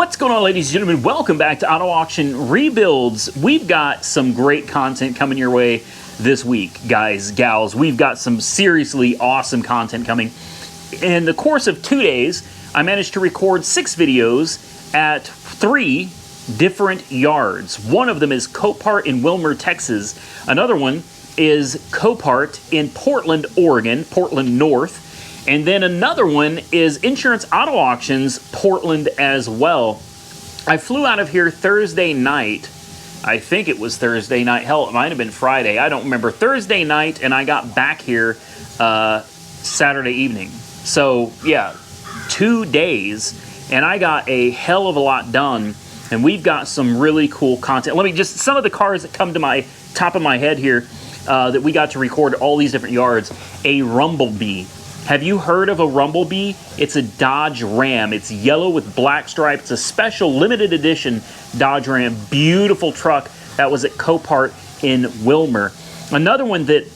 What's going on, ladies and gentlemen? Welcome back to Auto Auction Rebuilds. We've got some great content coming your way this week, guys, gals. We've got some seriously awesome content coming. In the course of 2 days, I managed to record 6 videos at 3 different yards. One of them is Copart in Wilmer, Texas. Another one is Copart in Portland, Oregon, Portland North. And then another one is Insurance Auto Auctions, Portland as well. I flew out of here Thursday night. I think it was Thursday night. Hell, it might have been Friday. I don't remember. Thursday night, and I got back here Saturday evening. So, yeah, 2 days, and I got a hell of a lot done. And we've got some really cool content. Let me just, some of the cars that come to my top of my head here that we got to record all these different yards. A Rumblebee. Have you heard of a Rumblebee? It's a Dodge Ram. It's yellow with black stripes. It's a special limited edition Dodge Ram. Beautiful truck that was at Copart in Wilmer. Another one that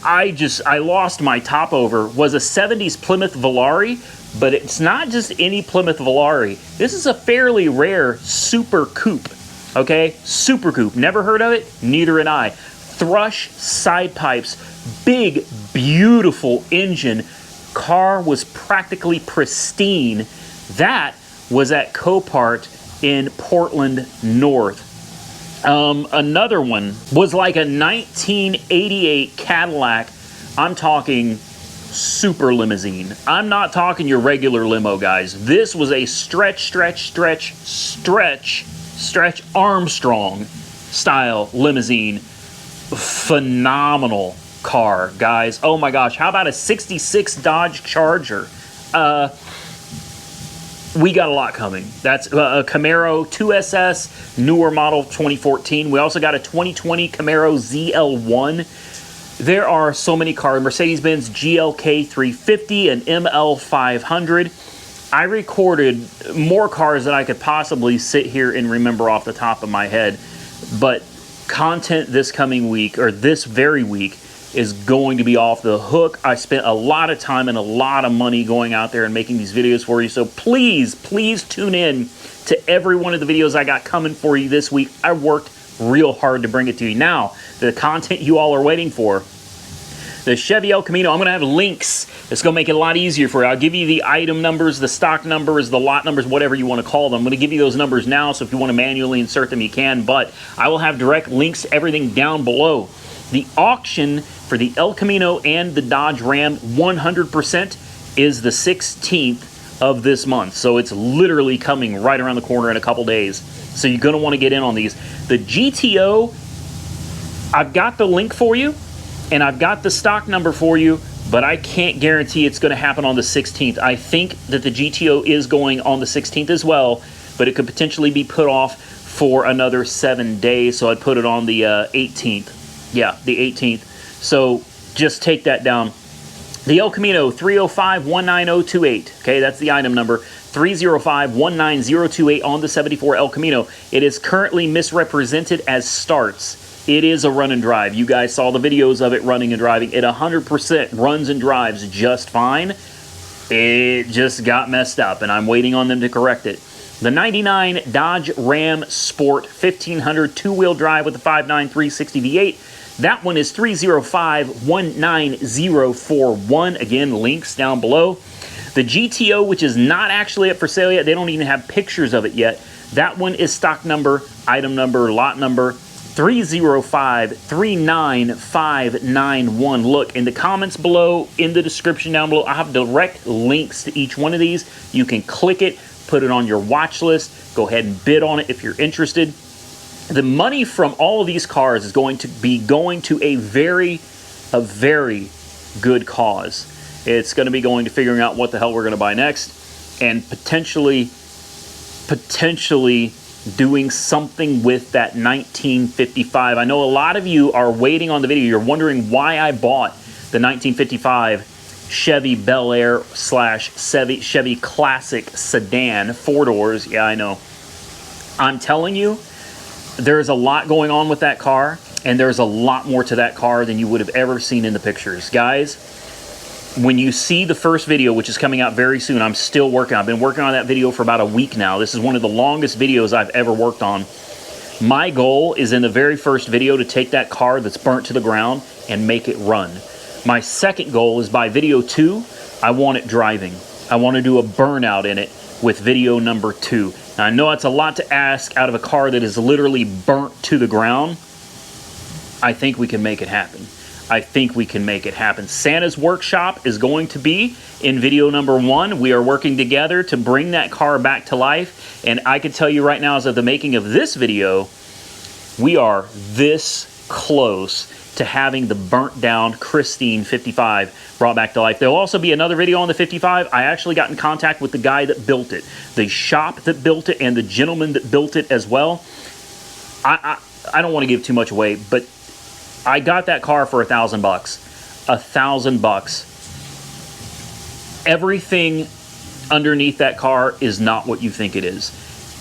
I lost my top over was a 70s Plymouth Volare, but it's not just any Plymouth Volare. This is a fairly rare Super Coupe, okay? Super Coupe. Never heard of it? Neither had I. Thrush side pipes, big, beautiful engine. Car was practically pristine. That was at Copart in Portland North. Another one was like a 1988 Cadillac. I'm talking super limousine. I'm not talking your regular limo, guys. This was a stretch Armstrong style limousine. Phenomenal car, guys. Oh my gosh, how about a 66 Dodge Charger? We got a lot coming. That's a Camaro 2SS, newer model 2014. We also got a 2020 Camaro ZL1. There are so many cars. Mercedes-Benz GLK 350 and ML 500. I recorded more cars than I could possibly sit here and remember off the top of my head. But content this coming week, or this very week, is going to be off the hook. I spent a lot of time and a lot of money going out there and making these videos for you. So please tune in to every one of the videos I got coming for you this week. I worked real hard to bring it to you. Now, the content you all are waiting for, the Chevy El Camino, I'm going to have links. It's going to make it a lot easier for you. I'll give you the item numbers, the stock numbers, the lot numbers, whatever you want to call them. I'm going to give you those numbers now, so if you want to manually insert them, you can. But I will have direct links, everything down below. The auction for the El Camino and the Dodge Ram 100% is the 16th of this month. So it's literally coming right around the corner in a couple days. So you're going to want to get in on these. The GTO, I've got the link for you, and I've got the stock number for you, but I can't guarantee it's going to happen on the 16th. I think that the GTO is going on the 16th as well, but it could potentially be put off for another 7 days. So I'd put it on the 18th. Yeah, the 18th. So just take that down. The El Camino 305-19028. Okay, that's the item number. 305-19028 on the 74 El Camino. It is currently misrepresented as starts. It is a run and drive. You guys saw the videos of it running and driving. It 100% runs and drives just fine. It just got messed up, and I'm waiting on them to correct it. The 99 Dodge Ram Sport 1500 two-wheel drive with the 5.9 360 V8. That one is 305-19041. Again, links down below. The GTO, which is not actually up for sale yet. They don't even have pictures of it yet. That one is stock number, item number, lot number 305-39591. Look, in the comments below, in the description down below, I have direct links to each one of these. You can click it, put it on your watch list. Go ahead and bid on it if you're interested. The money from all of these cars is going to be going to a very good cause. It's going to be going to figuring out what the hell we're going to buy next, and potentially doing something with that 1955. I know a lot of you are waiting on the video. You're wondering why I bought the 1955 Chevy Bel Air / Chevy Classic sedan, 4 doors. Yeah, I know. I'm telling you, there's a lot going on with that car, and there's a lot more to that car than you would have ever seen in the pictures. Guys, when you see the first video, which is coming out very soon, I'm still working. I've been working on that video for about a week now. This is one of the longest videos I've ever worked on. My goal is in the very first video to take that car that's burnt to the ground and make it run. My second goal is by video 2, I want it driving. I want to do a burnout in it with video number 2. Now, I know that's a lot to ask out of a car that is literally burnt to the ground. I think we can make it happen. I think we can make it happen. Santa's Workshop is going to be in video number 1. We are working together to bring that car back to life. And I can tell you right now, as of the making of this video, we are this close to having the burnt down Christine 55 brought back to life. There'll also be another video on the 55. I actually got in contact with the guy that built it, the shop that built it, and the gentleman that built it as well. I don't want to give too much away, but I got that car for $1,000. $1,000. Everything underneath that car is not what you think it is.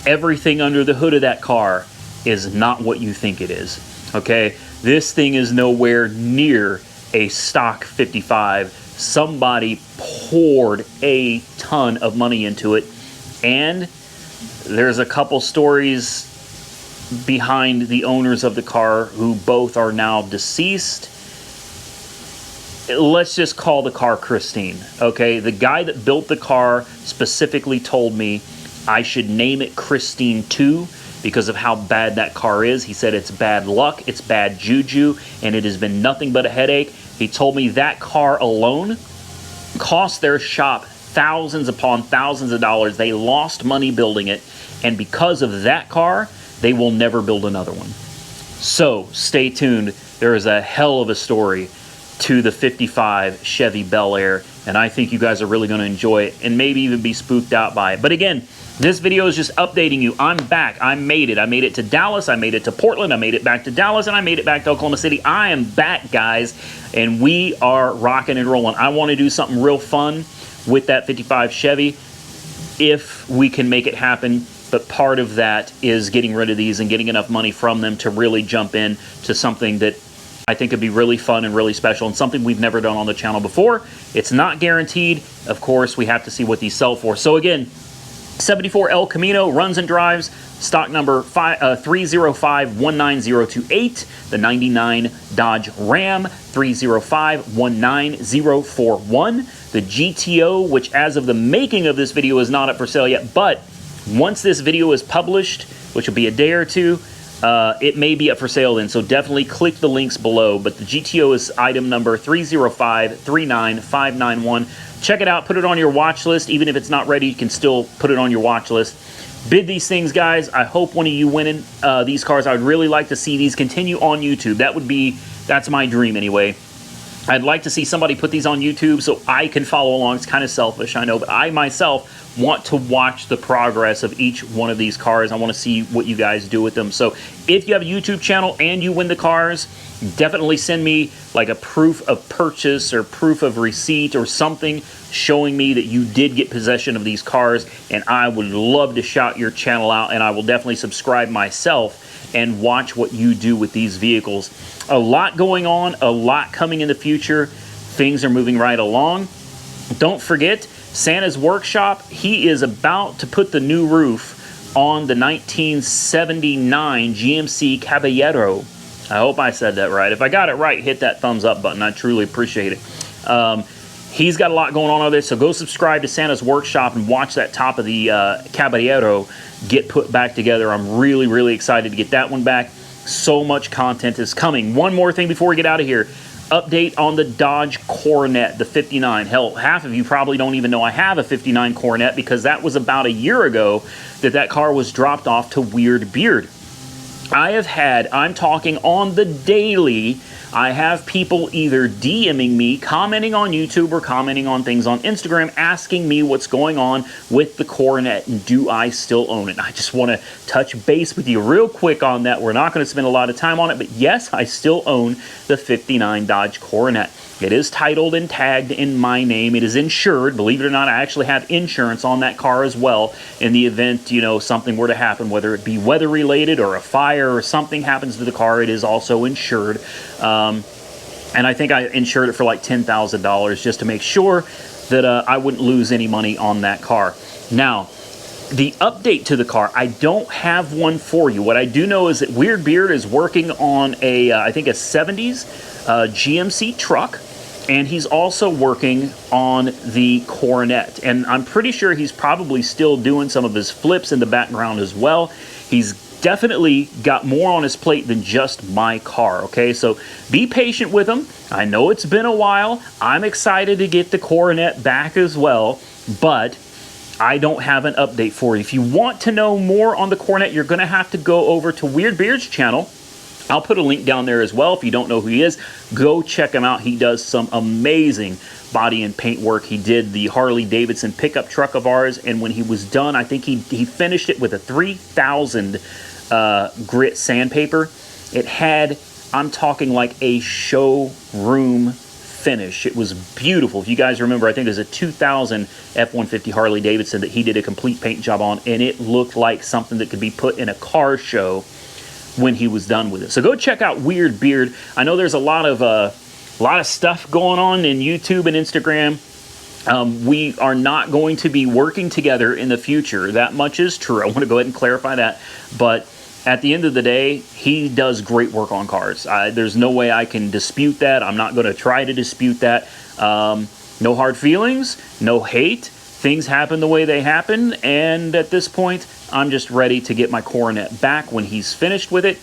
Everything under the hood of that car is not what you think it is. Okay? This thing is nowhere near a stock 55. Somebody poured a ton of money into it. And there's a couple stories behind the owners of the car who both are now deceased. Let's just call the car Christine. Okay? The guy that built the car specifically told me I should name it Christine 2. Because of how bad that car is. He said it's bad luck, it's bad juju, and it has been nothing but a headache. He told me that car alone cost their shop thousands upon thousands of dollars. They lost money building it, and because of that car, they will never build another one. So stay tuned. There is a hell of a story to the 55 Chevy Bel Air, and I think you guys are really going to enjoy it and maybe even be spooked out by it. But again, this video is just updating you. I'm back. I made it. I made it to Dallas. I made it to Portland. I made it back to Dallas, and I made it back to Oklahoma City. I am back, guys, and we are rocking and rolling. I want to do something real fun with that 55 Chevy if we can make it happen. But part of that is getting rid of these and getting enough money from them to really jump in to something that I think could be really fun and really special and something we've never done on the channel before. It's not guaranteed. Of course, we have to see what these sell for. So again, 74 El Camino runs and drives, stock number 305-19028, the 99 Dodge Ram 305-19041, the GTO, which as of the making of this video is not up for sale yet, but once this video is published, which will be a day or two, it may be up for sale then, so definitely click the links below. But the GTO is item number 305-39591. Check it out. Put it on your watch list. Even if it's not ready, you can still put it on your watch list. Bid these things, guys. I hope one of you winning these cars. I would really like to see these continue on YouTube. That's my dream anyway. I'd like to see somebody put these on YouTube so I can follow along. It's kind of selfish, I know, but I myself want to watch the progress of each one of these cars. I want to see what you guys do with them. So if you have a YouTube channel and you win the cars, definitely send me like a proof of purchase or proof of receipt or something showing me that you did get possession of these cars, and I would love to shout your channel out, and I will definitely subscribe myself and watch what you do with these vehicles. A lot going on, a lot coming in the future. Things are moving right along. Don't forget, Santa's Workshop, he is about to put the new roof on the 1979 GMC Caballero. I hope I said that right. If I got it right, hit that thumbs up button. I truly appreciate it. He's got a lot going on over there, so go subscribe to Santa's Workshop and watch that top of the Caballero get put back together. I'm really, really excited to get that one back. So much content is coming. One more thing before we get out of here. Update on the Dodge Coronet, the 59. Hell, half of you probably don't even know I have a 59 Coronet because that was about a year ago that car was dropped off to Weird Beard. I'm talking on the daily, I have people either DMing me, commenting on YouTube, or commenting on things on Instagram, asking me what's going on with the Coronet and do I still own it. And I just want to touch base with you real quick on that. We're not going to spend a lot of time on it, but yes, I still own the 59 Dodge Coronet. It is titled and tagged in my name. It is insured. Believe it or not, I actually have insurance on that car as well in the event, you know, something were to happen, whether it be weather related or a fire or something happens to the car. It is also insured. And I think I insured it for like $10,000 just to make sure that I wouldn't lose any money on that car. Now, the update to the car, I don't have one for you. What I do know is that Weird Beard is working on a, I think a 70s GMC truck, and he's also working on the Coronet. And I'm pretty sure he's probably still doing some of his flips in the background as well. He's definitely got more on his plate than just my car, okay? So be patient with him. I know it's been a while. I'm excited to get the Coronet back as well, but I don't have an update for you. If you want to know more on the Coronet, you're going to have to go over to Weird Beard's channel. I'll put a link down there as well. If you don't know who he is, go check him out. He does some amazing body and paint work. He did the Harley Davidson pickup truck of ours, and when he was done, I think he finished it with a 3000 grit sandpaper. It had, I'm talking like a showroom finish. It was beautiful. If you guys remember, I think there's a 2000 F-150 Harley Davidson that he did a complete paint job on, and it looked like something that could be put in a car show when he was done with it. So go check out Weird Beard. I know there's a lot of stuff going on in YouTube and Instagram. We are not going to be working together in the future. That much is true. I want to go ahead and clarify that. But at the end of the day, he does great work on cars. There's no way I can dispute that. I'm not going to try to dispute that. No hard feelings, no hate. Things happen the way they happen. And at this point, I'm just ready to get my Coronet back when he's finished with it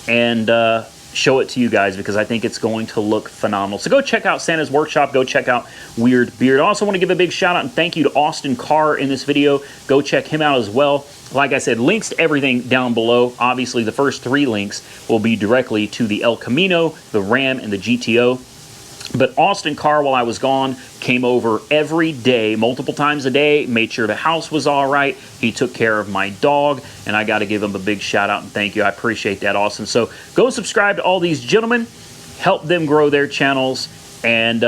and show it to you guys, because I think it's going to look phenomenal. So go check out Santa's Workshop. Go check out Weird Beard. I also want to give a big shout out and thank you to Austin Carr in this video. Go check him out as well. Like I said, links to everything down below. Obviously, the first 3 links will be directly to the El Camino, the Ram, and the GTO. But Austin Carr, while I was gone, came over every day, multiple times a day, made sure the house was all right. He took care of my dog, and I got to give him a big shout out and thank you. I appreciate that, Austin. So go subscribe to all these gentlemen, help them grow their channels, and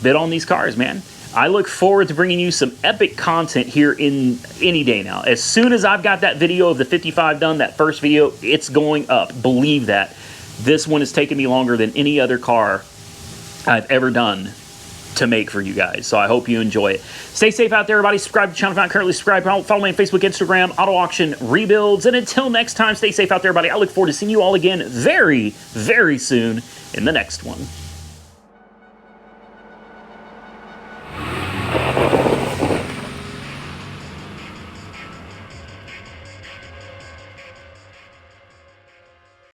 bid on these cars, man. I look forward to bringing you some epic content here in any day now. As soon as I've got that video of the 55 done, that first video, it's going up. Believe that. This one has taken me longer than any other car I've ever done to make for you guys. So I hope you enjoy it. Stay safe out there, everybody. Subscribe to the channel if you're not currently subscribed. Follow me on Facebook, Instagram, Auto Auction Rebuilds. And until next time, stay safe out there, everybody. I look forward to seeing you all again very, very soon in the next one.